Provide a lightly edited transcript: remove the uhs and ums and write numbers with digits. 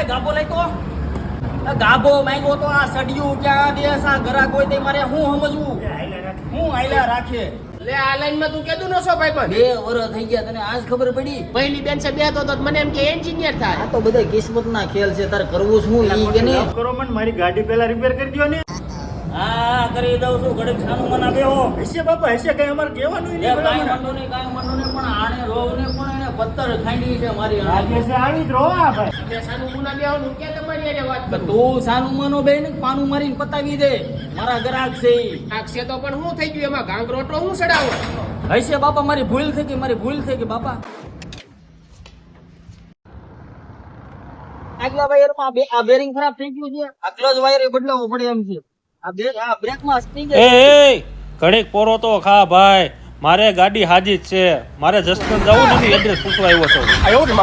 ગાભો લઈ તો ગાભો માંગ્યો તો આ સડિયું ક્યાં દેસ આ ગરાક હોય તે મારે હું સમજવું હું આયલા રાખે લે આ લાઈન માં તું કેદું નો છો ભાઈ પણ 2 વર્ષ થઈ ગયા તને આજ ખબર પડી પહેલી બેન છે બે તો મને એમ કે એન્જિનિયર થાય આ તો બધા કિસ્મતના ખેલ છે તારે કરવું શું ઈ કે ને કરો મને મારી ગાડી પહેલા રિપેર કરી દો ને હા કરી દઉં છું ઘડીક છાનું મના બેહો હશે બાપા હશે કઈ અમારે કહેવાનું એ કાઈ મંડો ને પણ આને રોવ ને પણ એને પત્તર ખાંડી છે મારી આજે છે આવી જ રોવા ભાઈ બે સાનું મુના બેહવાનું કે તમારી અરે વાત કરું તું સાનું મનો બે ને પાનું મારીને પતાવી દે મારા ગ્રાહક છે ઈ આક્ષે તો પણ હું થઈ ગયું એમાં ગાંગ રોટલો હું સડાવો હશે બાપા મારી ભૂલ થઈ ગઈ બાપા આગલા વાયરમાં આ બેરિંગ ખરાબ થઈ ગયું છે આ ક્લચ વાયર એ બદલાવવો પડે એમ છે આ બ્રેકમાં સ્ટિંગ એ ઘડીક પોરો તો ખા ભાઈ મારે ગાડી હાજી જ છે મારે જસદણ જવું નથી એડ્રેસ પૂછવા આવ્યો છું